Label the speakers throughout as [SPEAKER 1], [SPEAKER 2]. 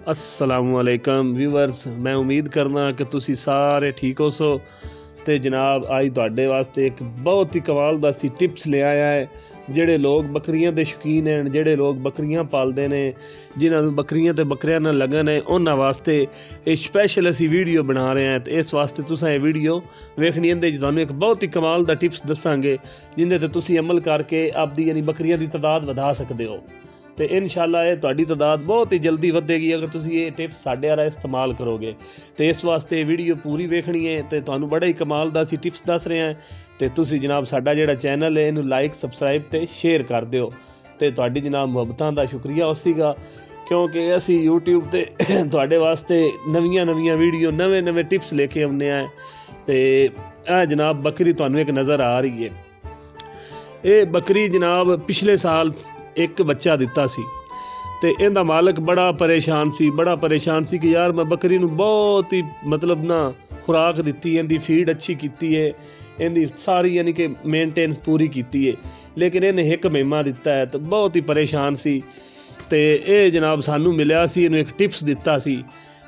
[SPEAKER 1] अस्सलामुअलैकुम व्यूअर्स, मैं उम्मीद करना कि तुसी सारे ठीक हो सो। तो जनाब आज तुहाडे वास्ते एक बहुत ही कमाल दा सी टिप्स ले आया है। ਜਿਹੜੇ लोग बकरियां ਦੇ शौकीन हैं, ਜਿਹੜੇ लोग बकरियां पालते हैं, जिन्हों ਨੂੰ बकरियां ਤੇ ਬੱਕਰਿਆਂ ਨਾਲ लगन है, उन्होंने वास्ते एक स्पैशल असी वीडियो बना रहे हैं। तो इस वास्ते तुसां ये वीडियो वेखनी है, ਤੁਹਾਨੂੰ एक बहुत ही कमाल दा टिप्स दसांगे जिंदे ते तुसी अमल करके आपदी यानी बकरियां की तादाद वधा सकते हो। तो इंशाअल्लाह ये तुहाडी तादाद बहुत ही जल्दी वधेगी अगर तुसी ये टिप्स साडे वाला इस्तेमाल करोगे। तो इस वास्ते वीडियो पूरी वेखनी है। तो तुहानू बड़ा ही कमाल दा सी टिप्स दस रहे हैं। तो तुसी जनाब साडा जिहड़ा चैनल है इनू लाइक सबसक्राइब ते शेयर कर दिओ। तो तुहाडी जनाब मुहब्बतां दा शुक्रिया होसीगा, क्योंकि असी यूट्यूब ते तुहाडे वास्ते नवीं वीडियो नवे टिप्स लेके आउने हैं। तो यह जनाब बकरी तुहानू एक नज़र आ रही है। ये बकरी जनाब पिछले साल एक बच्चा दिता सी। तो इहदा मालक बड़ा परेशान सी कि यार मैं बकरी नू बहुत ही मतलब ना खुराक दी, इहदी फीड अच्छी की है, इहदी सारी यानी कि मेनटेन पूरी की है, लेकिन इन्हें एक मेमा दिता है। तो बहुत ही परेशान सी। तो ये जनाब सानू मिलिया सी, इन्हें एक टिप्स दिता सी।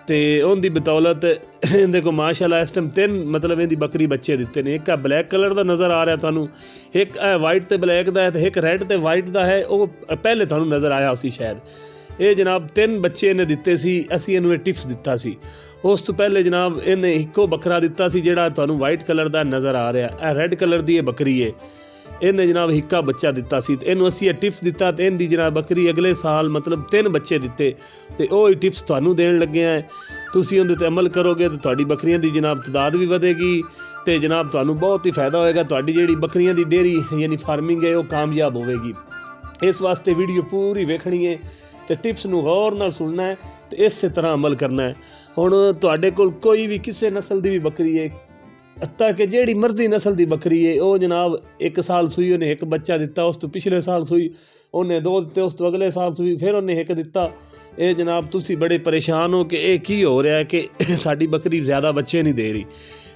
[SPEAKER 1] तो उनकी बदौलत इहदे को माशाअल्लाह इस टाइम 3 मतलब इहदी बकरी बच्चे दिते ने। एक ब्लैक कलर का नज़र आ रहा तुहानू, एक वाइट ते ब्लैक का है, तो एक रैड ते वाइट का है। वो पहले तुहानू नज़र आया उसी शायद। ये जनाब 3 बच्चे इन्हें दिते सी, असी इन्हू टिप्स दिता सी। उस तो पहले जनाब इन्हें इक्को बकरा दिता सी जिहड़ा तुहानू वाइट कलर का नज़र आ रहा है। रैड कलर की ये बकरी है। इन्हें जनाब हिक्का बच्चा दिता सी। इन्हू असी ये टिप्स दिता तो इनकी जनाब बकरी अगले साल मतलब 3 बच्चे दिते। तो वही टिप्स तुहानू देन लगे हैं। तुसी उहदे ते अमल करोगे तो तुहाडी बकरियां दी जनाब तादाद भी वधेगी। तो जनाब तुहानू बहुत ही फ़ायदा होएगा, तुहाडी जिहड़ी बकरियां दी डेयरी यानी फार्मिंग है वो कामयाब होवेगी। इस वास्ते वीडियो पूरी वेखनी है, तो टिप्स नू गौर नाल सुनना है, तो इस तरह अमल करना है। हुण तुहाडे कोल कोई भी किसी नस्ल की भी बकरी है, ताकि जिहड़ी मर्जी नस्ल की बकरी है, वो जनाब 1 साल सूई उन्हें एक बच्चा दिता, उस तो पिछले साल सूई उन्हें 2 दिते, उस तो अगले साल सूई फिर उन्हें एक दिता। ये जनाब तुसी बड़े परेशान हो कि ये की हो रहा है कि साडी बकरी ज़्यादा बच्चे नहीं दे रही।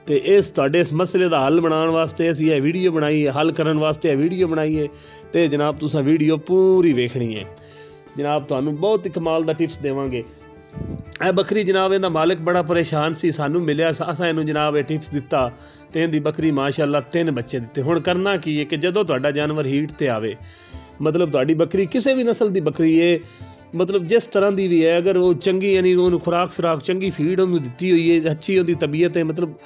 [SPEAKER 1] तो इस तुहाडे इस मसले का हल बनाने वास्ते असीं यह वीडियो बनाई है, हल करने वास्ते यह वीडियो बनाई है। तो जनाब तुसां वीडियो पूरी वेखनी है। जनाब तुहानू बहुत ही कमाल दा टिप्स देवांगे। यह बकरी जनाब इहदा मालिक बड़ा परेशान सी, सानू मिलिया, असां इहनू जनाब ये टिप्स दिता, तो इहदी बकरी माशाअल्लाह 3 बच्चे दिते। हुण करना की है कि जदों तुहाडा जानवर हीट ते आवे, मतलब तुहाडी बकरी किसी भी नस्ल की बकरी है, मतलब जिस तरह की भी है, अगर वो चंगी यानी उन्होंने खुराक चंगी फीड उन्होंने दिती हुई है, अच्छी उनकी तबीयत है, मतलब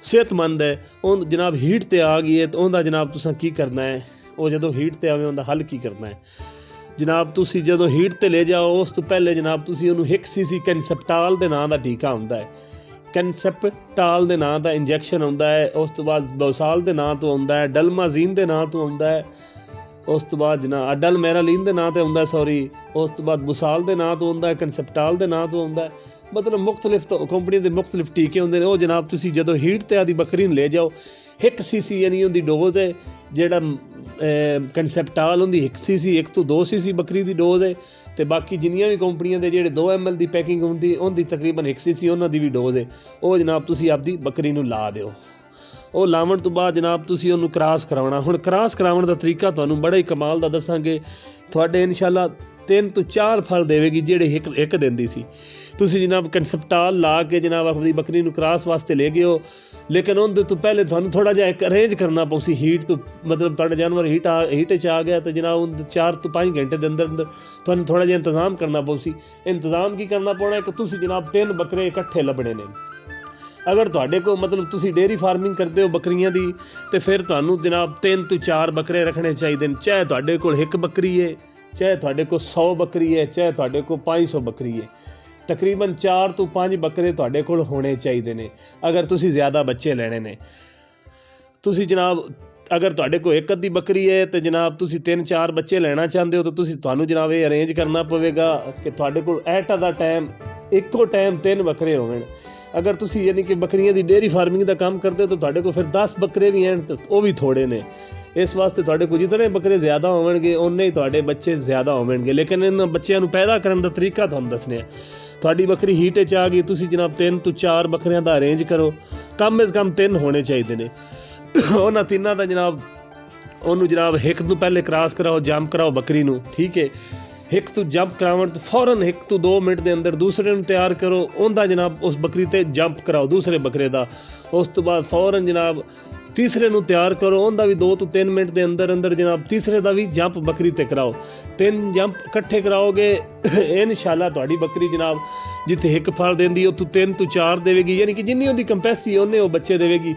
[SPEAKER 1] सेहतमंद है, उन जनाब हीट ते आ गई है, तो उनका जनाब तुसां की करना है, वो जदों हीट ते आवे उनका हल की करना है। जनाब तुसी जदों हीट ते ले जाओ, उस तो पहले जनाब तुसी उन्होंने 1 cc कैंसेप्टाल के नाम का टीका होंदा है, कैंसेप्टाल के नाम का इंजैक्शन होंदा है। उस तो बाद बोसाल के नाम तो होंदा है, डलमाजीन के नाम तो होंदा है, उस तो बाद जनाब अडल मैरालीन के नाम तो होंदा, सॉरी, उस तो बाद बुसाल के नाम तो होंदा है, कैंसेप्टाल के नाम तो होंदा है। मतलब मुख्तलिफ तो कंपनी के मुख्तलिफ टीके होंदे ने। वो जनाब तुसी जदों हीट ते आदी बकरी ले जाओ, 1 cc यानी उनकी डोज है, जिहड़ा कैंसेप्टाल उनकी 1 cc 1 तो 2 cc बकरी की डोज है। तो बाकी जिन्नियां भी कंपनियां दे जिहड़े 2 ml की पैकिंग होंदी उनकी तकरीबन 1 cc उन्हां दी भी डोज है। वो जनाब तुसी आपदी बकरी नूं ला दिओ। वो लावन तो बाद जनाब तुसी उन्होंने क्रॉस कराउणा। हुण क्रॉस कराउण दा तरीका तुहानूं बड़ा ही कमाल दा दसांगे। तुहाडे इंशाअल्लाह 3 तो 4 फल देवेगी जिहड़े एक दिंदी सी। तुसी जनाब कैंसेप्टाल ला के जनाब अपनी बकरी नूं क्रॉस वास्ते ले गए हो, लेकिन उनके तो पहले तुहानूं थोड़ा जिहा एक अरेंज करना पौसी हीट तो, मतलब तुहाडा जानवर हीट च आ गया तो जनाब उन 4 तो 5 घंटे के अंदर तुहानूं थोड़ा जिहा इंतजाम करना पौसी। इंतजाम की करना पौना है कि तुसी जनाब 3 बकरे इकट्ठे लभणे ने। अगर तुहाडे को मतलब तुसी डेयरी फार्मिंग करते हो बकरियां दी, तो फिर तुहानूं जनाब 3 तो 4 बकरे रखने चाहिए। चाहे तुहाडे कोल 1 बकरी है, चाहे तुहाडे को 100 बकरी है, चाहे तुहाडे को 500 बकरी है, तकरीबन 4 तो 5 बकरे तुहाडे कोल होने चाहिए ने। अगर तुसी ज़्यादा बच्चे लेने ने, तुसी जनाब अगर तुहाडे को 1 अद्धी बकरी है तो जनाब तुसी 3-4 बच्चे लेना चाहते हो, तो तुसी तुहानूं जनाब ये अरेंज करना पवेगा कि तुहाडे कोल एट द टाइम इक्को टाइम 3 बकरे होवन। अगर तुसी यानी कि बकरियां दी डेयरी फार्मिंग का काम करते हो तो तुहाडे को फिर 10 बकरे भी हैं, तो वो भी थोड़े ने। इस वास्ते तुहाडे को जितने बकरे ज़्यादा होवणगे उन्ने ही तुहाडे बच्चे ज़्यादा होवणगे। लेकिन इन बच्चों को पैदा करने का तरीका तुहानूं दसने आ। तुहाडी बकरी हीट च आ गई, तुसी जनाब 3 तो 4 बकरियां का अरेंज करो, कम अज़ कम 3 होने चाहिए ने। उन्हां 3 का जनाब उन्होंने जनाब 1 तो पहले क्रॉस कराओ, जंप कराओ बकरी नूं, ठीक है। ਇੱਕ ਤੋਂ ਜੰਪ ਕਰਾਉਣ ਤੋਂ ਫੌਰਨ 1 ਤੋਂ 2 ਮਿੰਟ ਦੇ ਅੰਦਰ ਦੂਸਰੇ ਨੂੰ ਤਿਆਰ ਕਰੋ, ਉਹਦਾ ਜਨਾਬ ਉਸ ਬੱਕਰੀ ਤੇ ਜੰਪ ਕਰਾਓ ਦੂਸਰੇ ਬੱਕਰੇ ਦਾ। ਉਸ ਤੋਂ ਬਾਅਦ ਫੌਰਨ ਜਨਾਬ ਤੀਸਰੇ ਨੂੰ ਤਿਆਰ ਕਰੋ, ਉਹਦਾ ਵੀ 2 ਤੋਂ 3 ਮਿੰਟ ਦੇ ਅੰਦਰ ਅੰਦਰ ਜਨਾਬ ਤੀਸਰੇ ਦਾ ਵੀ ਜੰਪ ਬੱਕਰੀ ਤੇ ਕਰਾਓ। 3 ਜੰਪ ਇਕੱਠੇ ਕਰਾਓਗੇ ਇਨਸ਼ਾਅੱਲਾ ਤੁਹਾਡੀ ਬੱਕਰੀ ਜਨਾਬ ਜਿੱਥੇ ਇੱਕ ਫਲ ਦਿੰਦੀ ਉੱਥੋਂ 3 ਤੋਂ 4 ਦੇਵੇਗੀ, ਯਾਨੀ ਕਿ ਜਿੰਨੀ ਉਹਦੀ ਕੰਪੈਸਿਟੀ ਉਹਨੇ ਉਹ ਬੱਚੇ ਦੇਵੇਗੀ।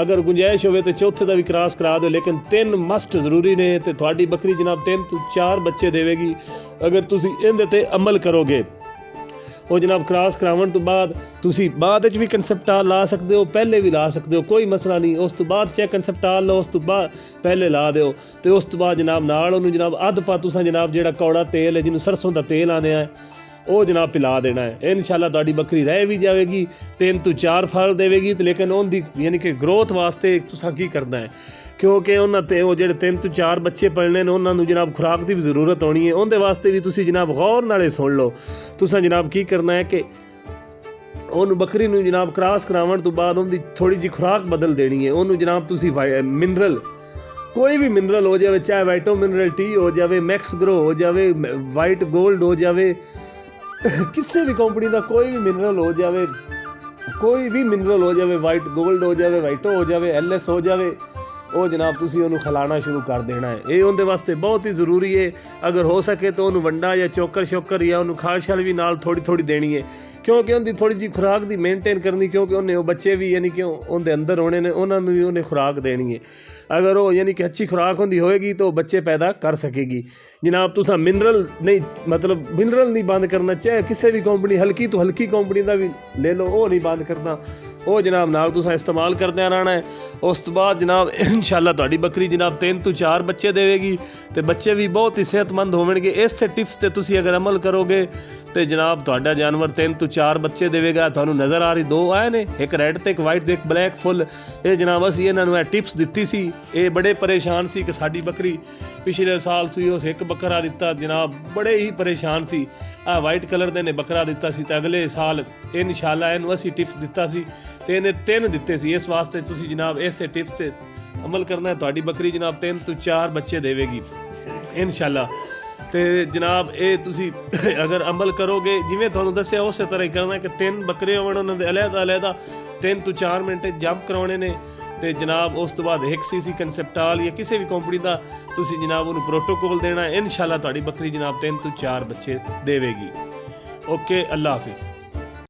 [SPEAKER 1] ਅਗਰ ਗੁੰਜਾਇਸ਼ ਹੋਵੇ ਤਾਂ ਚੌਥੇ ਦਾ ਵੀ ਕ੍ਰਾਸ ਕਰਾ ਦਿਓ, ਲੇਕਿਨ 3 ਮਸਟ ਜ਼ਰੂਰੀ ਨੇ ਤੇ ਤੁਹਾਡੀ ਬੱਕਰੀ ਜਨਾਬ 3 ਤੋਂ 4 ਬੱਚੇ ਦੇਵੇਗੀ ਅਗਰ ਤੁਸੀਂ ਇਹਦੇ ਤੇ ਅਮਲ ਕਰੋਗੇ। ਉਹ ਜਨਾਬ ਕ੍ਰਾਸ ਕਰਾਉਣ ਤੋਂ ਬਾਅਦ ਤੁਸੀਂ ਬਾਅਦ ਵਿੱਚ ਵੀ ਕਨਸੈਪਟਾਲ ਲਾ ਸਕਦੇ ਹੋ, ਪਹਿਲੇ ਵੀ ਲਾ ਸਕਦੇ ਹੋ, ਕੋਈ ਮਸਲਾ ਨਹੀਂ। ਉਸ ਤੋਂ ਬਾਅਦ ਚੈੱਕ ਕਨਸੈਪਟਾਲ ਲਓ, ਉਸ ਤੋਂ ਬਾਅਦ ਪਹਿਲੇ ਲਾ ਦਿਓ ਤੇ ਉਸ ਤੋਂ ਬਾਅਦ ਜਨਾਬ ਨਾਲ ਉਹਨੂੰ ਜਨਾਬ ਅੱਧ ਪਾ ਤੁਸੀਂ ਜਨਾਬ ਜਿਹੜਾ ਕੌੜਾ ਤੇਲ ਹੈ ਜਿਹਨੂੰ ਸਰਸੋਂ ਦਾ ਤੇਲ ਆਉਂਦੇ ਆ ਉਹ ਜਨਾਬ ਪਿਲਾ ਦੇਣਾ ਹੈ। ਇਨਸ਼ਾਅੱਲਾ ਤੁਹਾਡੀ ਬੱਕਰੀ ਰਹਿ ਵੀ ਜਾਵੇਗੀ, 3 ਤੋਂ 4 ਫਲ ਦੇਵੇਗੀ ਤੇ ਲੇਕਿਨ ਉਹਦੀ ਯਾਨੀ ਕਿ ਗਰੋਥ ਵਾਸਤੇ ਤੁਸੀਂ ਕੀ ਕਰਨਾ ਹੈ, ਕਿਉਂਕਿ ਉਹਨਾਂ ਤੇ ਉਹ ਜਿਹੜੇ 3 ਤੋਂ 4 ਬੱਚੇ ਪਲਣੇ ਨੇ ਉਹਨਾਂ ਨੂੰ ਜਨਾਬ ਖੁਰਾਕ ਦੀ ਵੀ ਜ਼ਰੂਰਤ ਹੋਣੀ ਹੈ। ਉਹਦੇ ਵਾਸਤੇ ਵੀ ਤੁਸੀਂ ਜਨਾਬ ਗੌਰ ਨਾਲੇ ਸੁਣ ਲਓ। ਤੁਸੀਂ ਜਨਾਬ ਕੀ ਕਰਨਾ ਹੈ ਕਿ ਉਹਨੂੰ ਬੱਕਰੀ ਨੂੰ ਜਨਾਬ ਕ੍ਰਾਸ ਕਰਾਉਣ ਤੋਂ ਬਾਅਦ ਉਹਦੀ ਥੋੜ੍ਹੀ ਜਿਹੀ ਖੁਰਾਕ ਬਦਲ ਦੇਣੀ ਹੈ। ਉਹਨੂੰ ਜਨਾਬ ਤੁਸੀਂ ਮਿਨਰਲ ਕੋਈ ਵੀ ਮਿਨਰਲ ਹੋ ਜਾਵੇ, ਚਾਹੇ ਵਾਈਟੋ ਮਿਨਰਲ ਟੀ ਹੋ ਜਾਵੇ, ਮੈਕਸ ਗਰੋ ਹੋ ਜਾਵੇ, ਵਾਈਟ ਗੋਲਡ ਹੋ ਜਾਵੇ, ਕਿਸੇ ਵੀ ਕੰਪਨੀ ਦਾ ਕੋਈ ਵੀ ਮਿਨਰਲ ਹੋ ਜਾਵੇ, ਕੋਈ ਵੀ ਮਿਨਰਲ ਹੋ ਜਾਵੇ, ਵਾਈਟ ਗੋਲਡ ਹੋ ਜਾਵੇ, ਵਾਈਟੋ ਹੋ ਜਾਵੇ, LS ਹੋ ਜਾਵੇ, ਉਹ ਜਨਾਬ ਤੁਸੀਂ ਉਹਨੂੰ ਖਿਲਾਣਾ ਸ਼ੁਰੂ ਕਰ ਦੇਣਾ ਹੈ। ਇਹ ਉਹਦੇ ਵਾਸਤੇ ਬਹੁਤ ਹੀ ਜ਼ਰੂਰੀ ਹੈ। ਅਗਰ ਹੋ ਸਕੇ ਤਾਂ ਉਹਨੂੰ ਵੰਡਾ ਜਾਂ ਚੋਕਰ ਜਾਂ ਉਹਨੂੰ ਖਾਲ ਛਲ ਵੀ ਨਾਲ ਥੋੜ੍ਹੀ ਥੋੜ੍ਹੀ ਦੇਣੀ ਹੈ, ਕਿਉਂਕਿ ਉਹਦੀ ਥੋੜ੍ਹੀ ਜਿਹੀ ਖੁਰਾਕ ਦੀ ਮੇਨਟੇਨ ਕਰਨੀ, ਕਿਉਂਕਿ ਉਹਨੇ ਉਹ ਬੱਚੇ ਵੀ ਯਾਨੀ ਕਿ ਉਹਦੇ ਅੰਦਰ ਹੋਣੇ ਨੇ, ਉਹਨਾਂ ਨੂੰ ਵੀ ਉਹਨੇ ਖੁਰਾਕ ਦੇਣੀ ਹੈ। ਅਗਰ ਉਹ ਯਾਨੀ ਕਿ ਅੱਛੀ ਖੁਰਾਕ ਹੁੰਦੀ ਹੋਏਗੀ ਤਾਂ ਉਹ ਬੱਚੇ ਪੈਦਾ ਕਰ ਸਕੇਗੀ। ਜਨਾਬ ਤੁਸੀਂ ਮਿਨਰਲ ਨਹੀਂ ਮਤਲਬ ਮਿਨਰਲ ਨਹੀਂ ਬੰਦ ਕਰਨਾ, ਚਾਹੇ ਕਿਸੇ ਵੀ ਕੰਪਨੀ ਹਲਕੀ ਤੋਂ ਹਲਕੀ ਕੰਪਨੀ ਦਾ ਵੀ ਲੈ ਲਓ, ਉਹ ਨਹੀਂ ਬੰਦ ਕਰਨਾ, ਉਹ ਜਨਾਬ ਨਾਲ ਤੁਸੀਂ ਇਸਤੇਮਾਲ ਕਰਦਿਆਂ ਰਹਿਣਾ ਹੈ। ਉਸ ਤੋਂ ਬਾਅਦ ਜਨਾਬ ਇਨਸ਼ਾਅੱਲਾ ਤੁਹਾਡੀ ਬੱਕਰੀ ਜਨਾਬ 3 ਤੋਂ 4 ਬੱਚੇ ਦੇਵੇਗੀ ਤੇ ਬੱਚੇ ਵੀ ਬਹੁਤ ਹੀ ਸਿਹਤਮੰਦ ਹੋਣਗੇ। ਇਸੇ ਟਿਪਸ ਤੇ ਤੁਸੀਂ ਅਗਰ ਅਮਲ ਕਰੋਗੇ ਤੇ ਜਨਾਬ ਤੁਹਾਡਾ ਜਾਨਵਰ 3 ਤੋਂ 4 ਬੱਚੇ ਦੇਵੇਗਾ। ਤੁਹਾਨੂੰ ਨਜ਼ਰ ਆ ਰਹੀ 2 ਆਏ ਨੇ, ਇੱਕ ਰੈੱਡ ਤੇ ਇੱਕ ਵਾਈਟ ਤੇ ਇੱਕ ਬਲੈਕ ਫੁੱਲ। ਇਹ ਜਨਾਬ ਅਸੀਂ ਇਹਨਾਂ ਨੂੰ ਇਹ ਟਿਪਸ ਦਿੱਤੀ ਸੀ। ਇਹ ਬੜੇ ਪਰੇਸ਼ਾਨ ਸੀ ਕਿ ਸਾਡੀ ਬੱਕਰੀ ਪਿਛਲੇ ਸਾਲ ਸੂਈ, ਉਸ ਇੱਕ ਬੱਕਰਾ ਦਿੱਤਾ ਜਨਾਬ, ਬੜੇ ਹੀ ਪਰੇਸ਼ਾਨ ਸੀ। ਆਹ ਵਾਈਟ ਕਲਰ ਦੇ ਨੇ ਬੱਕਰਾ ਦਿੱਤਾ ਸੀ ਤੇ ਅਗਲੇ ਸਾਲ ਇਨਸ਼ਾਅੱਲਾ ਇਹਨੂੰ ਅਸੀਂ ਟਿਪਸ ਦਿੱਤਾ ਸੀ ਤੇ ਇਹਨੇ 3 ਦਿੱਤੇ ਸੀ। ਇਸ ਵਾਸਤੇ ਤੁਸੀਂ ਜਨਾਬ ਇਸੇ ਟਿਪਸ ਤੇ ਅਮਲ ਕਰਨਾ ਹੈ, ਤੁਹਾਡੀ ਬੱਕਰੀ ਜਨਾਬ 3 ਤੋਂ 4 ਬੱਚੇ ਦੇਵੇਗੀ ਇਨਸ਼ਾਅੱਲਾ। ਤੇ ਜਨਾਬ ਇਹ ਤੁਸੀਂ ਅਗਰ ਅਮਲ ਕਰੋਗੇ ਜਿਵੇਂ ਤੁਹਾਨੂੰ ਦੱਸਿਆ ਉਸੇ ਤਰ੍ਹਾਂ ਹੀ ਕਰਨਾ ਕਿ 3 ਬੱਕਰੇ ਹੋਣ, ਉਹਨਾਂ ਦੇ ਅਲੱਗ-ਅਲੱਗ 3 ਤੋਂ 4 ਮਿੰਟ ਜੰਪ ਕਰਾਉਣੇ ਨੇ ਤੇ ਜਨਾਬ ਉਸ ਤੋਂ ਬਾਅਦ 1 cc ਕਨਸੈਪਟਾਲ ਜਾਂ ਕਿਸੇ ਵੀ ਕੰਪਨੀ ਦਾ ਤੁਸੀਂ ਜਨਾਬ ਉਹਨੂੰ ਪ੍ਰੋਟੋਕੋਲ ਦੇਣਾ। ਇਨਸ਼ਾਅੱਲਾ ਤੁਹਾਡੀ ਬੱਕਰੀ ਜਨਾਬ 3 ਤੋਂ 4 ਬੱਚੇ ਦੇਵੇਗੀ। ਓਕੇ, ਅੱਲਾ ਹਾਫਿਜ਼।